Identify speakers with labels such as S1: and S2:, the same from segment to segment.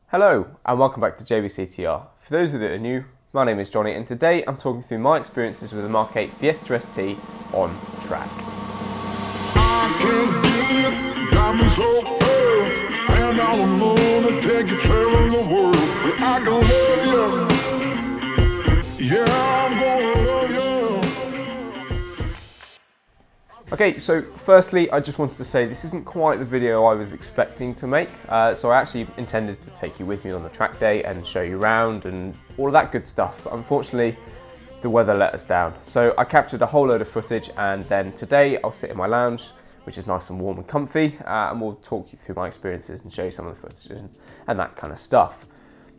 S1: Hello and welcome back to JBCTR. For those of you that are new, my name is Johnny and today I'm talking through my experiences with the MK8 Fiesta ST on track. Okay, so firstly I just wanted to say this isn't quite the video I was expecting to make, so I actually intended to take you with me on the track day and show you around and all of that good stuff, but unfortunately the weather let us down. So I captured a whole load of footage and then today I'll sit in my lounge, which is nice and warm and comfy, and we'll talk you through my experiences and show you some of the footage and that kind of stuff.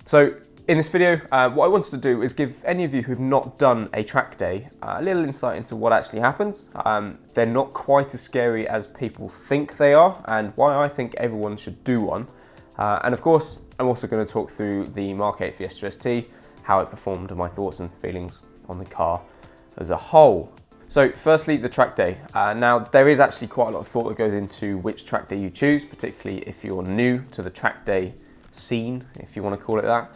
S1: So in this video, what I wanted to do is give any of you who've not done a track day a little insight into what actually happens. They're not quite as scary as people think they are and why I think everyone should do one. And of course, I'm also going to talk through the MK8 Fiesta ST, how it performed and my thoughts and feelings on the car as a whole. So firstly, the track day. Now there is actually quite a lot of thought that goes into which track day you choose, particularly if you're new to the track day scene, if you want to call it that.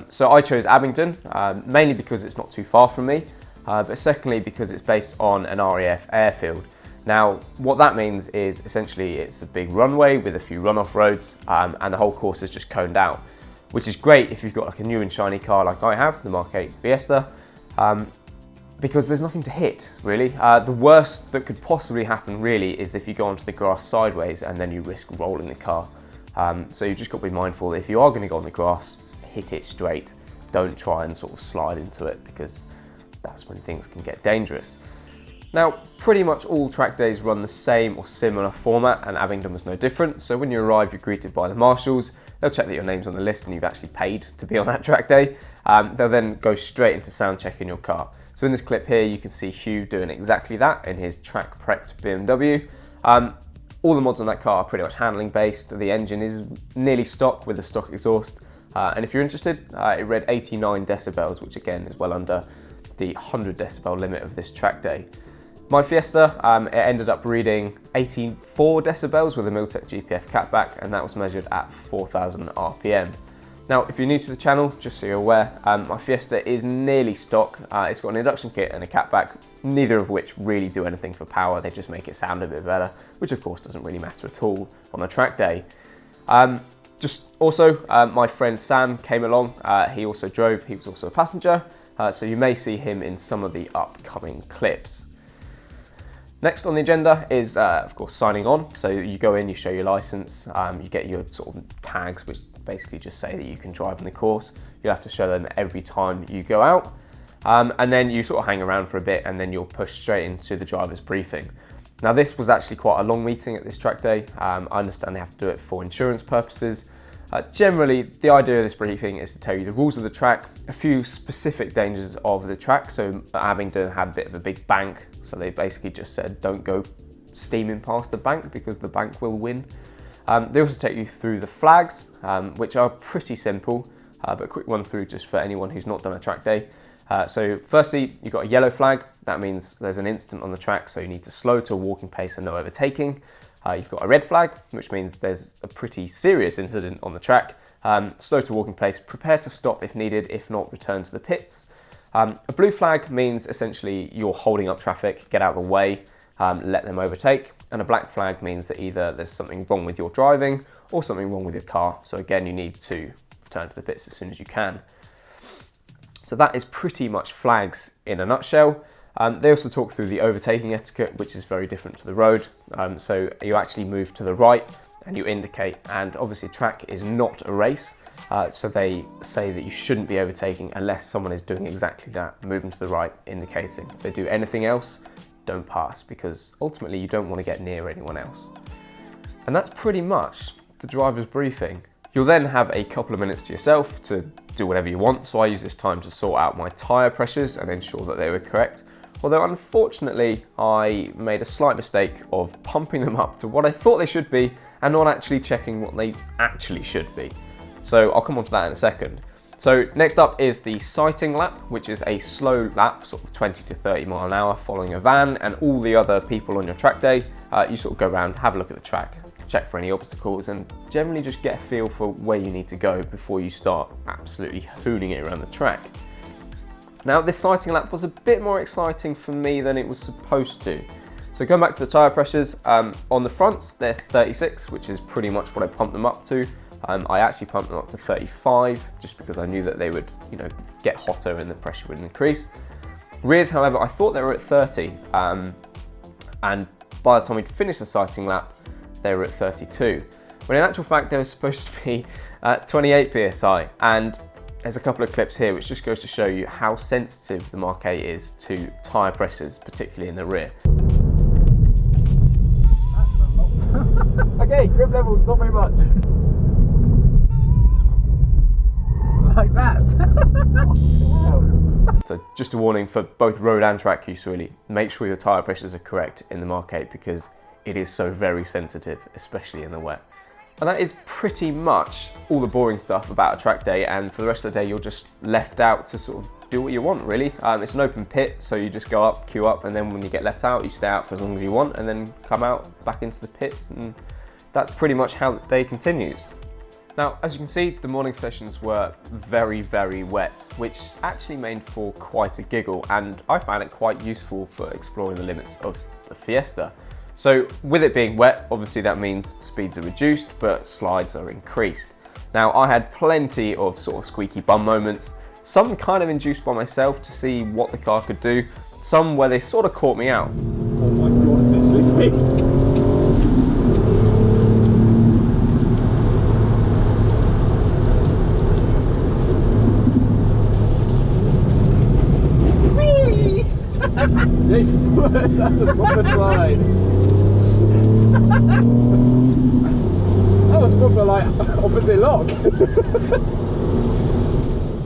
S1: So I chose Abingdon, mainly because it's not too far from me, but secondly because it's based on an RAF airfield. Now what that means is essentially it's a big runway with a few runoff roads and the whole course is just coned out, which is great if you've got like a new and shiny car like I have, the MK8 Fiesta, because there's nothing to hit really. The worst that could possibly happen really is if you go onto the grass sideways and then you risk rolling the car. So you just got to be mindful that if you are going to go on the grass, hit it straight. Don't try and sort of slide into it because that's when things can get dangerous. Now, pretty much all track days run the same or similar format and Abingdon was no different. So when you arrive, you're greeted by the marshals. They'll check that your name's on the list and you've actually paid to be on that track day. They'll then go straight into sound checking your car. So in this clip here, you can see Hugh doing exactly that in his track prepped BMW. All the mods on that car are pretty much handling based. The engine is nearly stock with a stock exhaust. And if you're interested, it read 89 decibels, which again is well under the 100 decibel limit of this track day. My Fiesta, it ended up reading 84 decibels with a Miltech GPF catback, and that was measured at 4,000 RPM. Now, if you're new to the channel, just so you're aware, my Fiesta is nearly stock. It's got an induction kit and a catback, neither of which really do anything for power. They just make it sound a bit better, which of course doesn't really matter at all on a track day. My friend Sam came along, he also drove, he was also a passenger, so you may see him in some of the upcoming clips. Next on the agenda is, of course, signing on. So you go in, you show your license, you get your sort of tags, which basically just say that you can drive in the course. You'll have to show them every time you go out. And then you sort of hang around for a bit and then you'll push straight into the driver's briefing. Now this was actually quite a long meeting at this track day. I understand they have to do it for insurance purposes. Generally, the idea of this briefing is to tell you the rules of the track, a few specific dangers of the track. So Abingdon had a bit of a big bank, so they basically just said don't go steaming past the bank because the bank will win. They also take you through the flags, which are pretty simple, but a quick one through just for anyone who's not done a track day. So firstly, you've got a yellow flag. That means there's an incident on the track, so you need to slow to a walking pace and no overtaking. You've got a red flag, which means there's a pretty serious incident on the track. Slow to walking pace, prepare to stop if needed, if not, return to the pits. A blue flag means essentially you're holding up traffic, get out of the way, let them overtake. And a black flag means that either there's something wrong with your driving or something wrong with your car. So again, you need to return to the pits as soon as you can. So that is pretty much flags in a nutshell. They also talk through the overtaking etiquette, which is very different to the road. So you actually move to the right and you indicate, and obviously track is not a race. So they say that you shouldn't be overtaking unless someone is doing exactly that, moving to the right, indicating. If they do anything else, don't pass, because ultimately you don't want to get near anyone else. And that's pretty much the driver's briefing. You'll then have a couple of minutes to yourself to do whatever you want. So I use this time to sort out my tyre pressures and ensure that they were correct. Although unfortunately, I made a slight mistake of pumping them up to what I thought they should be and not actually checking what they actually should be. So I'll come on to that in a second. So next up is the sighting lap, which is a slow lap, sort of 20 to 30 mile an hour, following a van and all the other people on your track day. You sort of go around, have a look at the track, check for any obstacles, and generally just get a feel for where you need to go before you start absolutely hooning it around the track. Now, this sighting lap was a bit more exciting for me than it was supposed to. So going back to the tyre pressures, on the fronts they're 36, which is pretty much what I pumped them up to. I actually pumped them up to 35 just because I knew that they would, get hotter and the pressure would increase. Rears, however, I thought they were at 30, and by the time we'd finished the sighting lap, they were at 32. When in actual fact, they were supposed to be 28 psi, and there's a couple of clips here which just goes to show you how sensitive the Mark 8 is to tyre pressures, particularly in the rear. Okay, grip levels, not very much. Like that. So just a warning for both road and track use really, make sure your tyre pressures are correct in the Mark 8 because it is so very sensitive, especially in the wet. And that is pretty much all the boring stuff about a track day, and for the rest of the day you're just left out to sort of do what you want really. It's an open pit, so you just go up, queue up, and then when you get let out you stay out for as long as you want and then come out back into the pits, and that's pretty much how the day continues. Now, as you can see, the morning sessions were very, very wet, which actually made for quite a giggle, and I found it quite useful for exploring the limits of the Fiesta. So with it being wet, obviously that means speeds are reduced, but slides are increased. Now, I had plenty of sort of squeaky bum moments, some kind of induced by myself to see what the car could do, some where they sort of caught me out.
S2: Oh my god, is it sleeping? That's a proper slide. That was proper like opposite lock.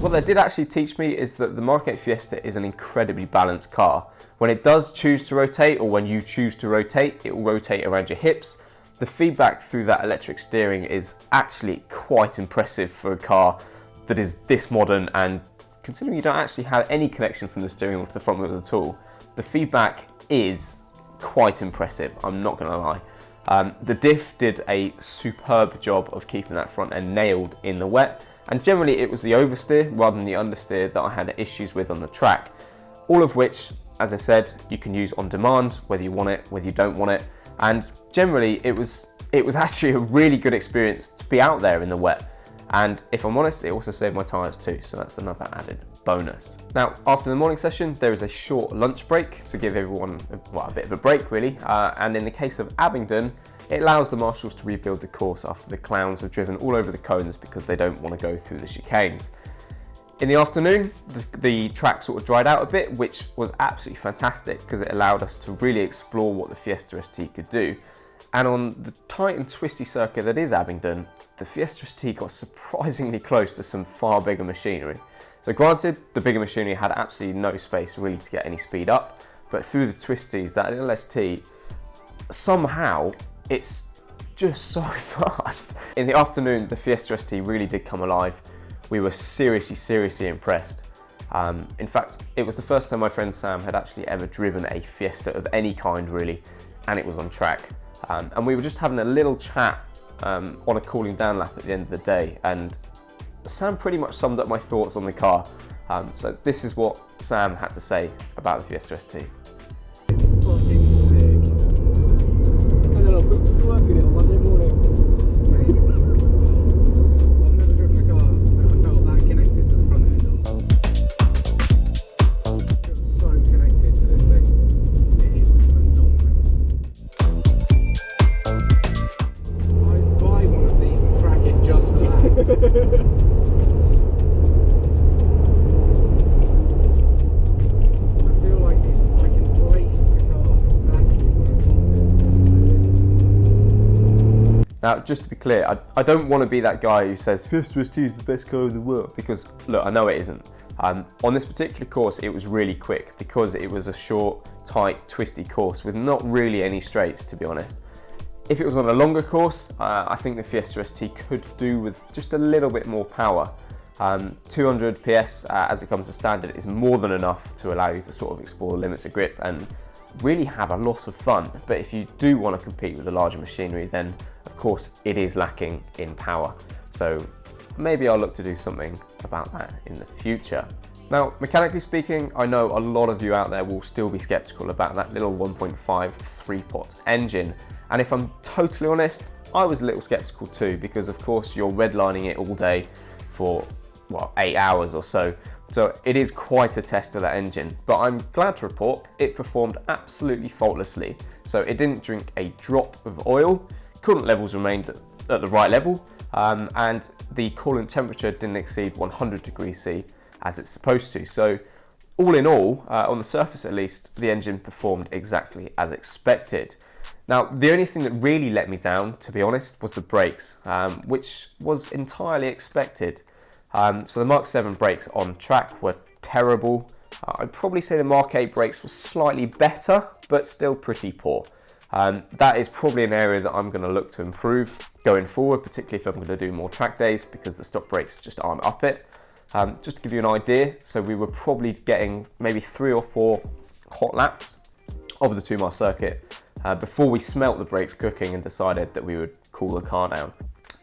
S1: What that did actually teach me is that the Mark 8 Fiesta is an incredibly balanced car. When it does choose to rotate, or when you choose to rotate, it will rotate around your hips. The feedback through that electric steering is actually quite impressive for a car that is this modern, and considering you don't actually have any connection from the steering wheel to the front wheels at all, the feedback is quite impressive, I'm not going to lie. The diff did a superb job of keeping that front end nailed in the wet, and generally it was the oversteer rather than the understeer that I had issues with on the track. All of which, as I said, you can use on demand, whether you want it, whether you don't want it, and generally it was actually a really good experience to be out there in the wet. And if I'm honest, it also saved my tyres too, so that's another added bonus. Now, after the morning session, there is a short lunch break to give everyone a bit of a break really, and in the case of Abingdon, it allows the marshals to rebuild the course after the clowns have driven all over the cones because they don't want to go through the chicanes. In the afternoon, the track sort of dried out a bit, which was absolutely fantastic because it allowed us to really explore what the Fiesta ST could do. And on the tight and twisty circuit that is Abingdon, the Fiesta ST got surprisingly close to some far bigger machinery. So granted, the bigger machinery had absolutely no space really to get any speed up, but through the twisties, that little ST, somehow, it's just so fast. In the afternoon, the Fiesta ST really did come alive. We were seriously impressed. In fact, it was the first time my friend Sam had actually ever driven a Fiesta of any kind really, and it was on track. And we were just having a little chat on a cooling down lap at the end of the day, and Sam pretty much summed up my thoughts on the car. So this is what Sam had to say about the Fiesta ST.
S2: Fucking sick. And then I'll put to work in it on Monday morning. I've never driven a car that I felt that connected to the front end of. I feel so connected to this thing. It is phenomenal. I'd buy one of these and track it just for that.
S1: Now, just to be clear, I don't want to be that guy who says Fiesta ST is the best car in the world, because look, I know it isn't. On this particular course, it was really quick because it was a short, tight, twisty course with not really any straights, to be honest. If it was on a longer course, I think the Fiesta ST could do with just a little bit more power. 200 PS as it comes to standard is more than enough to allow you to sort of explore the limits of grip, and really have a lot of fun. But if you do want to compete with the larger machinery, then of course it is lacking in power. So maybe I'll look to do something about that in the future. Now, mechanically speaking, I know a lot of you out there will still be skeptical about that little 1.5 3-pot engine. And if I'm totally honest, I was a little skeptical too, because of course you're redlining it all day for, well, 8 hours or so. So it is quite a test of that engine, but I'm glad to report it performed absolutely faultlessly. So it didn't drink a drop of oil, coolant levels remained at the right level, and the coolant temperature didn't exceed 100 degrees C as it's supposed to. So all in all, on the surface at least, the engine performed exactly as expected. Now, the only thing that really let me down, to be honest, was the brakes, which was entirely expected. So the Mark 7 brakes on track were terrible. I'd probably say the Mark 8 brakes were slightly better, but still pretty poor. That is probably an area that I'm going to look to improve going forward, particularly if I'm going to do more track days, because the stock brakes just aren't up it. Just to give you an idea, so we were probably getting maybe 3 or 4 hot laps of the 2-mile circuit before we smelt the brakes cooking and decided that we would cool the car down.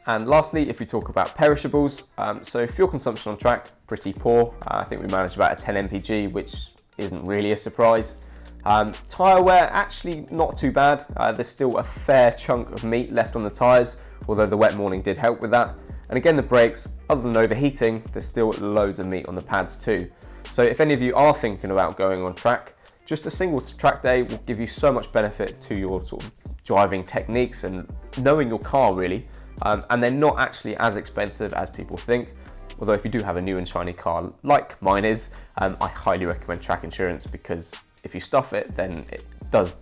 S1: And lastly, if we talk about perishables, so fuel consumption on track, pretty poor. I think we managed about a 10 mpg, which isn't really a surprise. Tyre wear, actually not too bad. There's still a fair chunk of meat left on the tyres, although the wet morning did help with that. And again, the brakes, other than overheating, there's still loads of meat on the pads too. So if any of you are thinking about going on track, just a single track day will give you so much benefit to your sort of driving techniques and knowing your car really. And they're not actually as expensive as people think. Although if you do have a new and shiny car like mine is, I highly recommend track insurance, because if you stuff it, then it does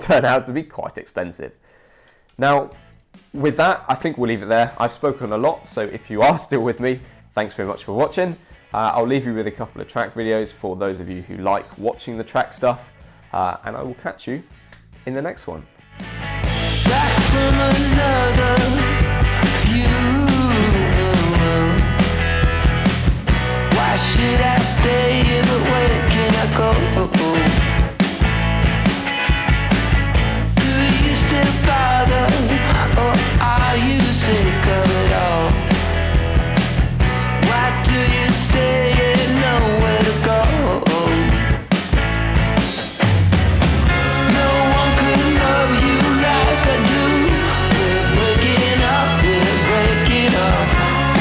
S1: turn out to be quite expensive. Now, with that, I think we'll leave it there. I've spoken a lot, so if you are still with me, thanks very much for watching. I'll leave you with a couple of track videos for those of you who like watching the track stuff, and I will catch you in the next one.
S3: Back from another funeral. Why should I stay here, but where can I go? Do you still bother, or are you sick of it all? Why do you stay and nowhere to go? No one could love you like I do. We're breaking up, we're breaking up.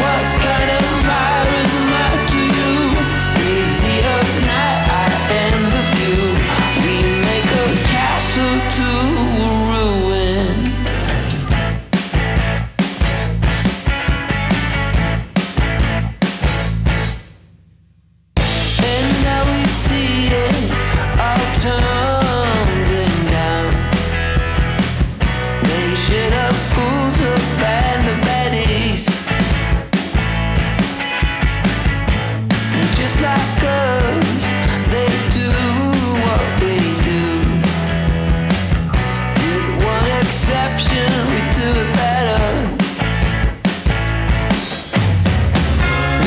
S3: What kind of virus am I to you? Busy of night, I am the view. We make a castle to a ruin. And now we see it all tumbling down. Nation of fools who band the baddies. Just like us, they do what we do. With one exception, we do it better.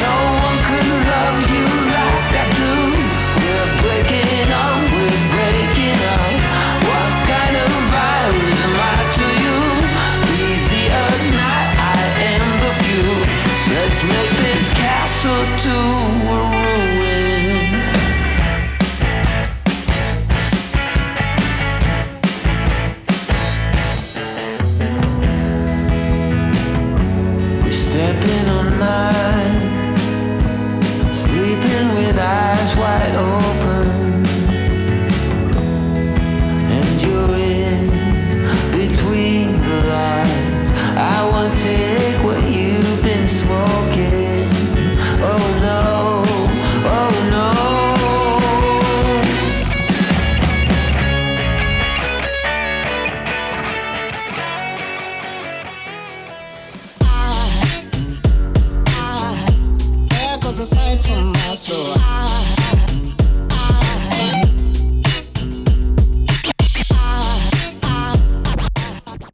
S3: No one could love you like I do. We're breaking up, we're breaking up. What kind of virus am I to you? Easy at night, I am the few. Let's make this castle to a ruin. We're stepping on mine, sleeping with eyes wide open, and you're in between the lines. I won't take what you've been smoking. Oh no, oh no.
S4: There goes a sight from my soul.